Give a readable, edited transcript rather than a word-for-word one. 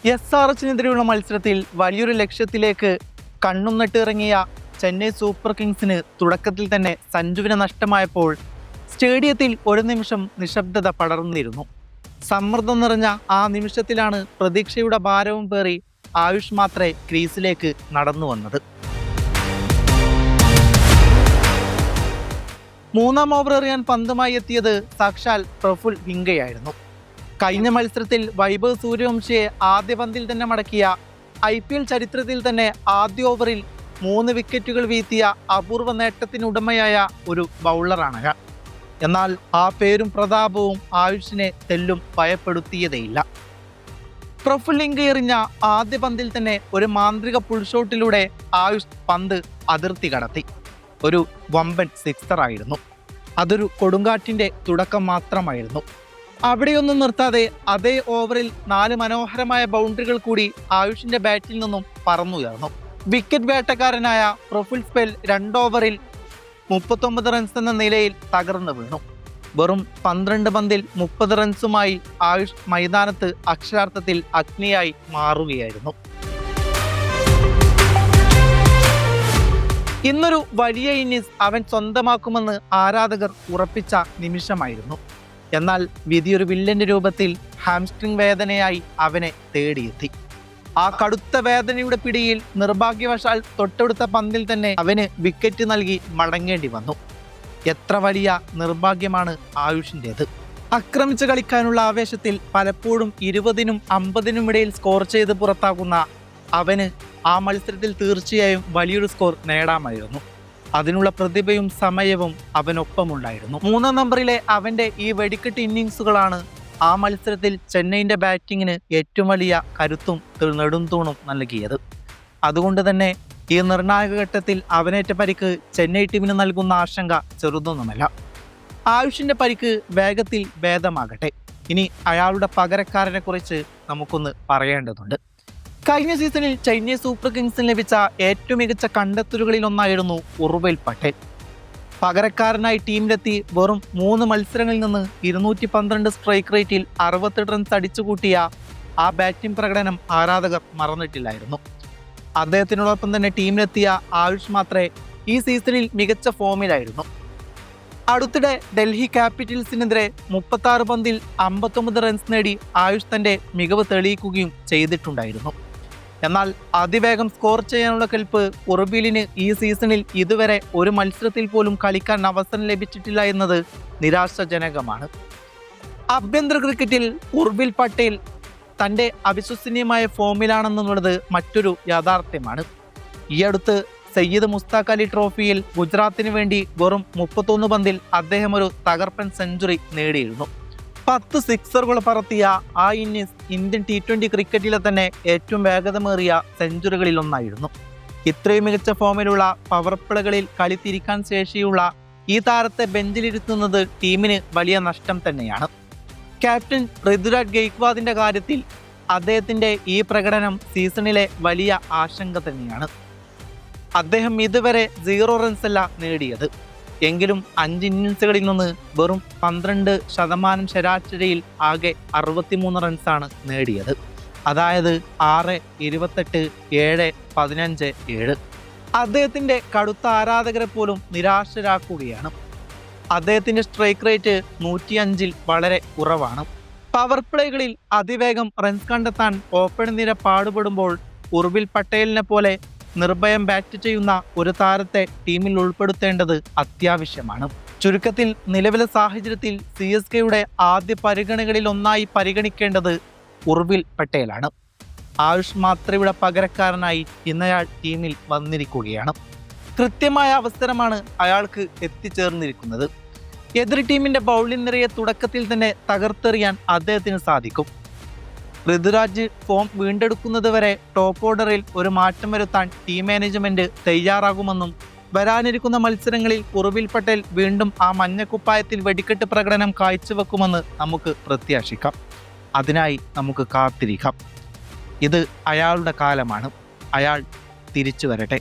SRHനെതിരെയുള്ള മത്സരത്തിൽ വലിയൊരു ലക്ഷ്യത്തിലേക്ക് കണ്ണും നട്ടിറങ്ങിയ ചെന്നൈ സൂപ്പർ കിങ്സിന് തുടക്കത്തിൽ തന്നെ സഞ്ജുവിനെ നഷ്ടമായപ്പോൾ സ്റ്റേഡിയത്തിൽ ഒരു നിമിഷം നിശബ്ദത പടർന്നിരുന്നു. സമ്മർദ്ദം നിറഞ്ഞ ആ നിമിഷത്തിലാണ് പ്രതീക്ഷയുടെ ഭാരവും പേറി ആയുഷ് മാത്രേ ക്രീസിലേക്ക് നടന്നു വന്നത്. മൂന്നാം ഓവർ എറിയാൻ പന്തുമായി എത്തിയത് സാക്ഷാൽ പ്രഫുൽ ഹിംഗയായിരുന്നു. കഴിഞ്ഞ മത്സരത്തിൽ വൈഭവ് സൂര്യവംശിയെ ആദ്യ പന്തിൽ തന്നെ മടക്കിയ IPL ചരിത്രത്തിൽ തന്നെ ആദ്യ ഓവറിൽ 3 വിക്കറ്റുകൾ വീഴ്ത്തിയ അപൂർവ നേട്ടത്തിനുടമയായ ഒരു ബൗളറാണ് അയാൾ. എന്നാൽ ആ പേരും പ്രതാപവും ആയുഷിനെ തെല്ലും ഭയപ്പെടുത്തിയതേയില്ല. പ്രഫുൽ ഹിംഗ എറിഞ്ഞ ആദ്യ പന്തിൽ തന്നെ ഒരു മാന്ത്രിക പുൾഷോട്ടിലൂടെ ആയുഷ് പന്ത് അതിർത്തി കടത്തി. ഒരു വമ്പൻ സിക്സറായിരുന്നു. അതൊരു കൊടുങ്കാറ്റിന്റെ തുടക്കം മാത്രമായിരുന്നു. അവിടെയൊന്നും നിർത്താതെ അതേ ഓവറിൽ 4 മനോഹരമായ ബൗണ്ടറികൾ കൂടി ആയുഷിന്റെ ബാറ്റിൽ നിന്നും പറന്നുയർന്നു. വിക്കറ്റ് വേട്ടക്കാരനായ പ്രഫുൽ സ്പെൽ 2 ഓവറിൽ 39 റൺസ് എന്ന നിലയിൽ തകർന്നു വീണു. വെറും 12 പന്തിൽ 30 റൺസുമായി ആയുഷ് മൈതാനത്ത് അക്ഷരാർത്ഥത്തിൽ അഗ്നിയായി മാറുകയായിരുന്നു. ഇന്നൊരു വലിയ ഇന്നിംഗ്സ് അവൻ സ്വന്തമാക്കുമെന്ന് ആരാധകർ ഉറപ്പിച്ച നിമിഷമായിരുന്നു. എന്നാൽ വിധിയൊരു വില്ലന്റെ രൂപത്തിൽ ഹാംസ്ട്രിങ് വേദനയായി അവനെ തേടിയെത്തി. ആ കടുത്ത വേദനയുടെ പിടിയിൽ നിർഭാഗ്യവശാൽ തൊട്ടടുത്ത പന്തിൽ തന്നെ അവന് വിക്കറ്റ് നൽകി മടങ്ങേണ്ടി വന്നു. എത്ര വലിയ നിർഭാഗ്യമാണ് ആയുഷിൻ്റേത്. ആക്രമിച്ച് കളിക്കാനുള്ള ആവേശത്തിൽ പലപ്പോഴും 20നും 50നും ഇടയിൽ സ്കോർ ചെയ്ത് പുറത്താകുന്ന അവന് ആ മത്സരത്തിൽ തീർച്ചയായും വലിയൊരു സ്കോർ നേടാമായിരുന്നു. അതിനുള്ള പ്രതിഭയും സമയവും അവനൊപ്പമുണ്ടായിരുന്നു. 3-ാം നമ്പറിലെ അവൻ്റെ ഈ വെടിക്കെട്ട് ഇന്നിങ്സുകളാണ് ആ മത്സരത്തിൽ ചെന്നൈയിൻ്റെ ബാറ്റിങ്ങിന് ഏറ്റവും വലിയ കരുത്തും നെടുംതൂണും നൽകിയത്. അതുകൊണ്ട് തന്നെ ഈ നിർണായക ഘട്ടത്തിൽ അവനേറ്റ പരിക്ക് ചെന്നൈ ടീമിന് നൽകുന്ന ആശങ്ക ചെറുതൊന്നുമല്ല. ആയുഷിൻ്റെ പരിക്ക് വേഗത്തിൽ ഭേദമാകട്ടെ. ഇനി അയാളുടെ പകരക്കാരനെ കുറിച്ച് നമുക്കൊന്ന് പറയേണ്ടതുണ്ട്. കഴിഞ്ഞ സീസണിൽ ചെന്നൈ സൂപ്പർ കിങ്സിന് ലഭിച്ച ഏറ്റവും മികച്ച കണ്ടെത്തലുകളിൽ ഒന്നായിരുന്നു ഉർവിൽ പട്ടേൽ. പകരക്കാരനായി ടീമിലെത്തി വെറും 3 മത്സരങ്ങളിൽ നിന്ന് 212 സ്ട്രൈക്ക് റേറ്റിൽ 68 റൺസ് അടിച്ചുകൂട്ടിയ ആ ബാറ്റിംഗ് പ്രകടനം ആരാധകർ മറന്നിട്ടില്ലായിരുന്നു. അദ്ദേഹത്തിനോടൊപ്പം തന്നെ ടീമിലെത്തിയ ആയുഷ് മാത്രേ ഈ സീസണിൽ മികച്ച ഫോമിലായിരുന്നു. അടുത്തിടെ ഡൽഹി ക്യാപിറ്റൽസിനെതിരെ 36 പന്തിൽ 59 റൺസ് നേടി ആയുഷ് തൻ്റെ മികവ് തെളിയിക്കുകയും ചെയ്തിട്ടുണ്ടായിരുന്നു. എന്നാൽ അതിവേഗം സ്കോർ ചെയ്യാനുള്ള കെൽപ്പ് ഉർവിലിന് ഈ സീസണിൽ ഇതുവരെ ഒരു മത്സരത്തിൽ പോലും കളിക്കാൻ അവസരം ലഭിച്ചിട്ടില്ല എന്നത് നിരാശാജനകമാണ്. ആഭ്യന്തര ക്രിക്കറ്റിൽ ഉർവിൽ പട്ടേൽ തൻ്റെ അവിശ്വസനീയമായ ഫോമിലാണെന്നുള്ളത് മറ്റൊരു യാഥാർത്ഥ്യമാണ്. ഈ അടുത്ത് സയ്യിദ് മുസ്താഖ് അലി ട്രോഫിയിൽ ഗുജറാത്തിന് വേണ്ടി വെറും 31 പന്തിൽ അദ്ദേഹം ഒരു തകർപ്പൻ സെഞ്ചുറി നേടിയിരുന്നു. 10 സിക്സറുകൾ പറത്തിയ ആ ഇന്നിംഗ്സ് ഇന്ത്യൻ T20 ക്രിക്കറ്റിലെ തന്നെ ഏറ്റവും വേഗതമേറിയ സെഞ്ചുറികളിൽ ഒന്നായിരുന്നു. ഇത്രയും മികച്ച ഫോമിലുള്ള പവർ പ്ലേകളിൽ കളി തിരിക്കാൻ ശേഷിയുള്ള ഈ താരത്തെ ബെഞ്ചിലിരുത്തുന്നത് ടീമിന് വലിയ നഷ്ടം തന്നെയാണ്. ക്യാപ്റ്റൻ ഋതുരാജ് ഗെയ്ക്വാദിന്റെ കാര്യത്തിൽ അദ്ദേഹത്തിന്റെ ഈ പ്രകടനം സീസണിലെ വലിയ ആശങ്ക തന്നെയാണ്. അദ്ദേഹം ഇതുവരെ 0 റൺസ് അല്ല നേടിയത്. എങ്കിലും 5 ഇന്നിംഗ്സുകളിൽ നിന്ന് വെറും 12% ശരാശരിയിൽ ആകെ 63 റൺസാണ് നേടിയത്. അതായത് 6, 28, 7, 15, 7. അദ്ദേഹത്തിൻ്റെ കടുത്ത ആരാധകരെ പോലും നിരാശരാക്കുകയാണ്. അദ്ദേഹത്തിൻ്റെ സ്ട്രൈക്ക് റേറ്റ് 105-ൽ വളരെ കുറവാണ്. പവർ പ്ലേകളിൽ അതിവേഗം റൺസ് കണ്ടെത്താൻ ഓപ്പൺ നിര പാടുപെടുമ്പോൾ ഉർവിൽ പട്ടേലിനെ പോലെ നിർഭയം ബാറ്റ് ചെയ്യുന്ന ഒരു താരത്തെ ടീമിൽ ഉൾപ്പെടുത്തേണ്ടത് അത്യാവശ്യമാണ്. ചുരുക്കത്തിൽ നിലവിലെ സാഹചര്യത്തിൽ CSKയുടെ ആദ്യ പരിഗണനകളിൽ ഒന്നായി പരിഗണിക്കേണ്ടത് ഉർവിൽ പട്ടേലാണ്. ആയുഷ് മാത്രയുടെ പകരക്കാരനായി ഇന്നയാൾ ടീമിൽ വന്നിരിക്കുകയാണ്. കൃത്യമായ അവസരമാണ് അയാൾക്ക് എത്തിച്ചേർന്നിരിക്കുന്നത്. എതിർ ടീമിന്റെ ബൗളിംഗ് നിരയെ തുടക്കത്തിൽ തന്നെ തകർത്തെറിയാൻ അദ്ദേഹത്തിന് സാധിക്കും. ഋതുരാജ് ഫോം വീണ്ടെടുക്കുന്നത് വരെ ടോപ്പ് ഓർഡറിൽ ഒരു മാറ്റം വരുത്താൻ ടീം മാനേജ്മെന്റ് തയ്യാറാകുമെന്നും വരാനിരിക്കുന്ന മത്സരങ്ങളിൽ ഉർവിൽ പട്ടേൽ വീണ്ടും ആ മഞ്ഞക്കുപ്പായത്തിൽ വെടിക്കെട്ട് പ്രകടനം കാഴ്ചവെക്കുമെന്ന് നമുക്ക് പ്രത്യാശിക്കാം. അതിനായി നമുക്ക് കാത്തിരിക്കാം. ഇത് അയാളുടെ കാലമാണ്. അയാൾ തിരിച്ചു വരട്ടെ.